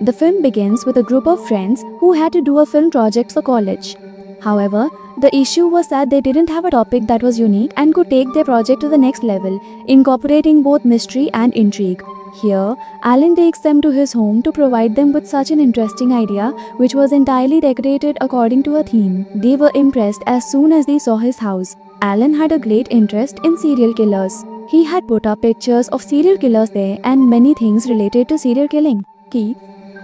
The film begins with a group of friends who had to do a film project for college. However, the issue was that they didn't have a topic that was unique and could take their project to the next level, incorporating both mystery and intrigue. Here, Alan takes them to his home to provide them with such an interesting idea, which was entirely decorated according to a theme. They were impressed as soon as they saw his house. Alan had a great interest in serial killers. He had put up pictures of serial killers there and many things related to serial killing.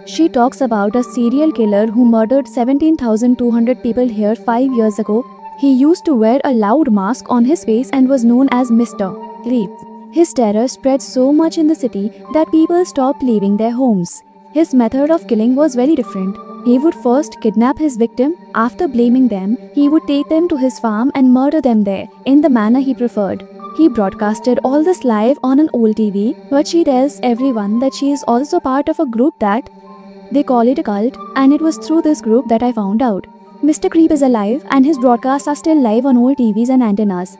She talks about a serial killer who murdered 17,200 people here 5 years ago. He used to wear a loud mask on his face and was known as Mr. Creep. His terror spread so much in the city that people stopped leaving their homes. His method of killing was very different. He would first kidnap his victim. After blaming them, he would take them to his farm and murder them there in the manner he preferred. He broadcasted all this live on an old TV, but she tells everyone that she is also part of a group that they call it a cult, and it was through this group that I found out. Mr. Creep is alive and his broadcasts are still live on old TVs and antennas.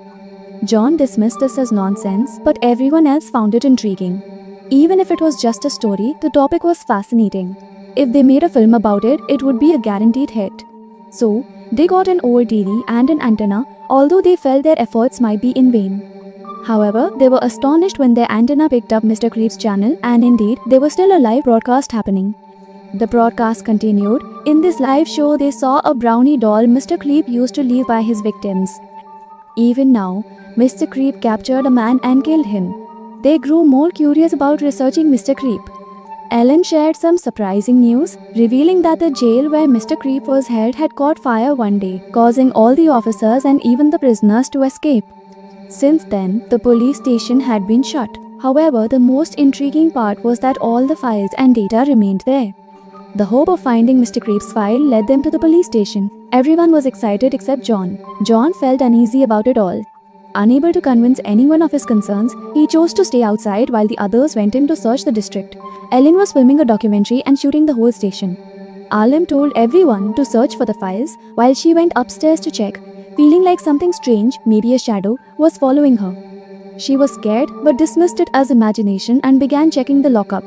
John dismissed this as nonsense, but everyone else found it intriguing. Even if it was just a story, the topic was fascinating. If they made a film about it, it would be a guaranteed hit. So, they got an old TV and an antenna, although they felt their efforts might be in vain. However, they were astonished when their antenna picked up Mr. Creep's channel, and indeed, there was still a live broadcast happening. The broadcast continued. In this live show, they saw a brownie doll Mr. Creep used to leave by his victims. Even now, Mr. Creep captured a man and killed him. They grew more curious about researching Mr. Creep. Ellen shared some surprising news, revealing that the jail where Mr. Creep was held had caught fire one day, causing all the officers and even the prisoners to escape. Since then, the police station had been shut. However, the most intriguing part was that all the files and data remained there. The hope of finding Mr. Creep's file led them to the police station. Everyone was excited except John. John felt uneasy about it all. Unable to convince anyone of his concerns, he chose to stay outside while the others went in to search the district. Ellen was filming a documentary and shooting the whole station. Alan told everyone to search for the files while she went upstairs to check, feeling like something strange, maybe a shadow, was following her. She was scared but dismissed it as imagination and began checking the lockup.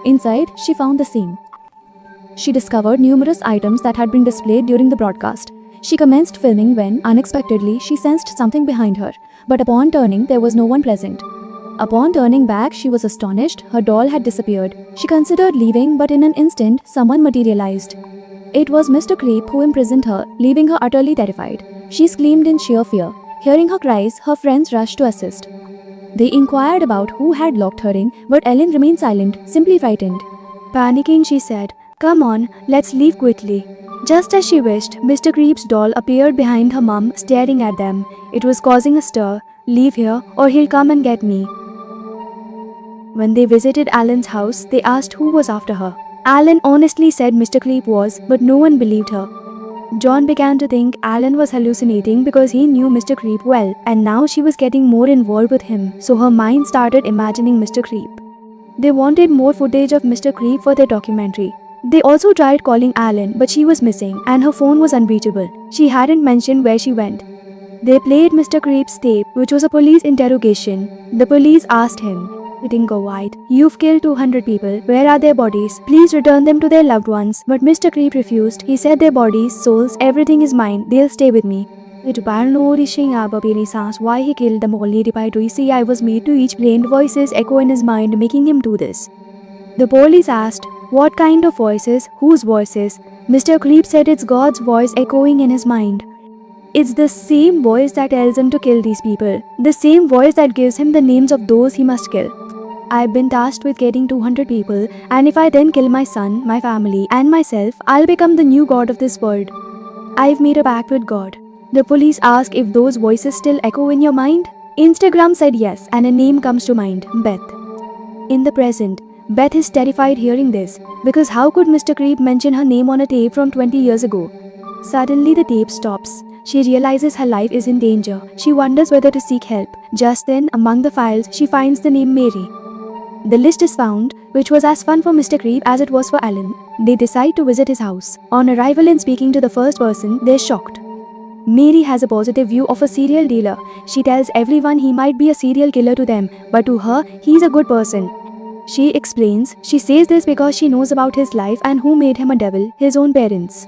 Inside, she found the same. She discovered numerous items that had been displayed during the broadcast. She commenced filming when, unexpectedly, she sensed something behind her, but upon turning, there was no one present. Upon turning back, she was astonished. Her doll had disappeared. She considered leaving, but in an instant, someone materialized. It was Mr. Creep who imprisoned her, leaving her utterly terrified. She screamed in sheer fear. Hearing her cries, her friends rushed to assist. They inquired about who had locked her in, but Ellen remained silent, simply frightened. Panicking, she said, "Come on, let's leave quickly." Just as she wished, Mr. Creep's doll appeared behind her mum, staring at them. It was causing a stir. "Leave here, or he'll come and get me." When they visited Alan's house, they asked who was after her. Alan honestly said Mr. Creep was, but no one believed her. John began to think Alan was hallucinating because he knew Mr. Creep well, and now she was getting more involved with him, so her mind started imagining Mr. Creep. They wanted more footage of Mr. Creep for their documentary. They also tried calling Alan, but she was missing and her phone was unreachable. She hadn't mentioned where she went. They played Mr. Creep's tape, which was a police interrogation. The police asked him, "Dingo White, you've killed 200 people. Where are their bodies? Please return them to their loved ones." But Mr. Creep refused. He said their bodies, souls, everything is mine. They'll stay with me. Why he killed them all. I was made to each blamed voices echo in his mind, making him do this. The police asked, "What kind of voices? Whose voices?" Mr. Creep said it's God's voice echoing in his mind. It's the same voice that tells him to kill these people. The same voice that gives him the names of those he must kill. I've been tasked with getting 200 people, and if I then kill my son, my family, and myself, I'll become the new god of this world. I've made a pact with God. The police asked if those voices still echo in your mind. Instagram said yes, and a name comes to mind, Beth. In the present, Beth is terrified hearing this, because how could Mr. Creep mention her name on a tape from 20 years ago? Suddenly the tape stops. She realizes her life is in danger. She wonders whether to seek help. Just then, among the files, she finds the name Mary. The list is found, which was as fun for Mr. Creep as it was for Alan. They decide to visit his house. On arrival and speaking to the first person, they're shocked. Mary has a positive view of a serial dealer. She tells everyone he might be a serial killer to them, but to her, he's a good person. She explains she says this because she knows about his life and who made him a devil, his own parents.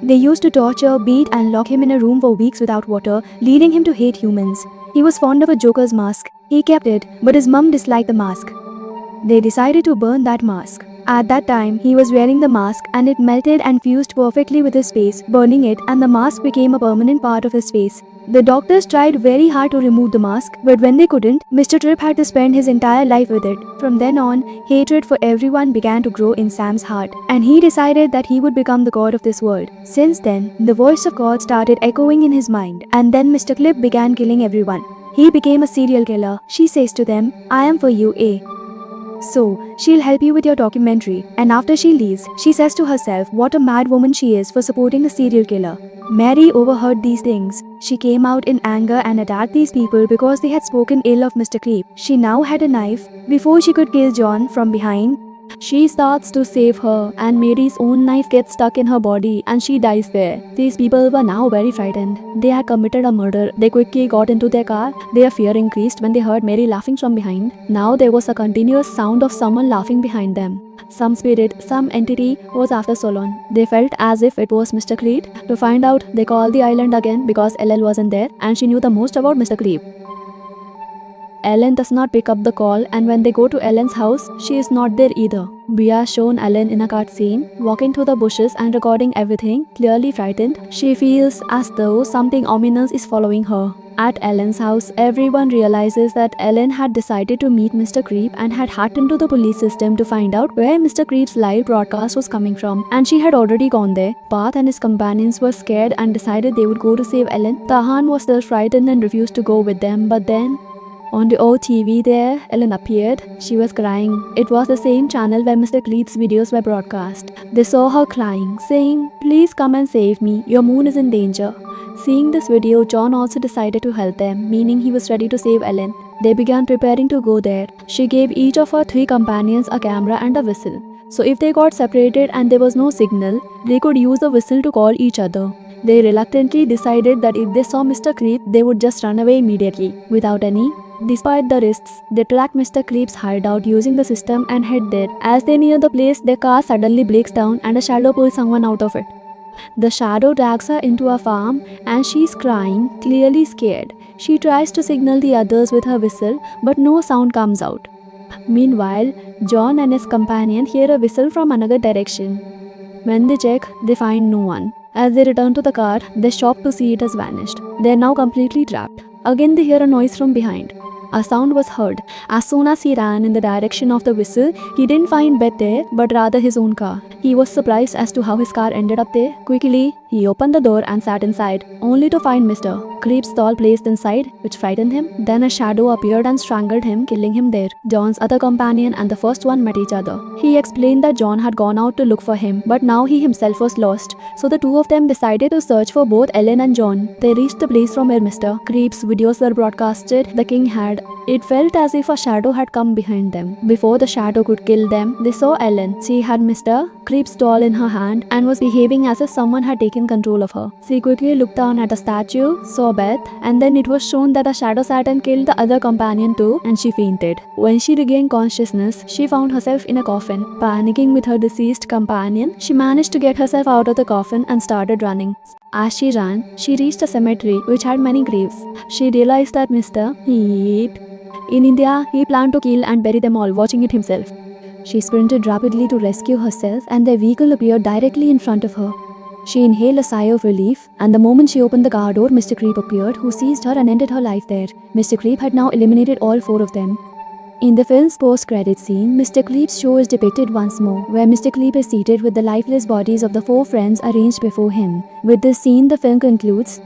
They used to torture, beat and lock him in a room for weeks without water, leading him to hate humans. He was fond of a Joker's mask. He kept it, but his mum disliked the mask. They decided to burn that mask. At that time, he was wearing the mask and it melted and fused perfectly with his face, burning it, and the mask became a permanent part of his face. The doctors tried very hard to remove the mask, but when they couldn't, Mr. Tripp had to spend his entire life with it. From then on, hatred for everyone began to grow in Sam's heart, and he decided that he would become the god of this world. Since then, the voice of God started echoing in his mind, and then Mr. Clip began killing everyone. He became a serial killer. She says to them, "I am for you, eh? So, she'll help you with your documentary." And after she leaves, she says to herself what a mad woman she is for supporting a serial killer. Mary overheard these things. She came out in anger and attacked these people because they had spoken ill of Mr. Creep. She now had a knife. Before she could kill John from behind, she starts to save her, and Mary's own knife gets stuck in her body and she dies there. These people were now very frightened. They had committed a murder. They quickly got into their car. Their fear increased when they heard Mary laughing from behind. Now there was a continuous sound of someone laughing behind them. Some spirit, some entity was after Solon. They felt as if it was Mr. Creed. To find out, they called the island again because Ellen wasn't there and she knew the most about Mr. Creep. Ellen does not pick up the call, and when they go to Ellen's house, she is not there either. We are shown Ellen in a cutscene, walking through the bushes and recording everything, clearly frightened. She feels as though something ominous is following her. At Ellen's house, everyone realizes that Ellen had decided to meet Mr. Creep and had hacked into the police system to find out where Mr. Creep's live broadcast was coming from, and she had already gone there. Parth and his companions were scared and decided they would go to save Ellen. Tahan was still frightened and refused to go with them, but then on the old TV there, Ellen appeared. She was crying. It was the same channel where Mr. Cleet's videos were broadcast. They saw her crying, saying, "Please come and save me, your moon is in danger." Seeing this video, John also decided to help them, meaning he was ready to save Ellen. They began preparing to go there. She gave each of her 3 companions a camera and a whistle. So if they got separated and there was no signal, they could use the whistle to call each other. They reluctantly decided that if they saw Mr. Creep, they would just run away immediately, without any. Despite the risks, they track Mr. Creep's hideout using the system and head there. As they near the place, their car suddenly breaks down and a shadow pulls someone out of it. The shadow drags her into a farm and she's crying, clearly scared. She tries to signal the others with her whistle, but no sound comes out. Meanwhile, John and his companion hear a whistle from another direction. When they check, they find no one. As they return to the car, they're shocked to see it has vanished. They're now completely trapped. Again they hear a noise from behind. A sound was heard. As soon as he ran in the direction of the whistle, he didn't find Beth there, but rather his own car. He was surprised as to how his car ended up there. Quickly, he opened the door and sat inside, only to find Mr. Creep's doll placed inside, which frightened him. Then a shadow appeared and strangled him, killing him there. John's other companion and the first one met each other. He explained that John had gone out to look for him, but now he himself was lost. So the two of them decided to search for both Ellen and John. They reached the place from where Mr. Creep's videos were broadcasted. The king had. It felt as if a shadow had come behind them. Before the shadow could kill them, they saw Ellen. She had Mr. Creep's doll in her hand and was behaving as if someone had taken control of her. She quickly looked down at the statue, saw Beth, and then it was shown that a shadow sat and killed the other companion too, and she fainted. When she regained consciousness, she found herself in a coffin. Panicking with her deceased companion, she managed to get herself out of the coffin and started running. As she ran, she reached a cemetery which had many graves. She realized that Mr. Heat in India, he planned to kill and bury them all, watching it himself. She sprinted rapidly to rescue herself, and their vehicle appeared directly in front of her. She inhaled a sigh of relief, and the moment she opened the car door, Mr. Creep appeared, who seized her and ended her life there. Mr. Creep had now eliminated all 4 of them. In the film's post-credit scene, Mr. Creep's show is depicted once more, where Mr. Creep is seated with the lifeless bodies of the 4 friends arranged before him. With this scene, the film concludes.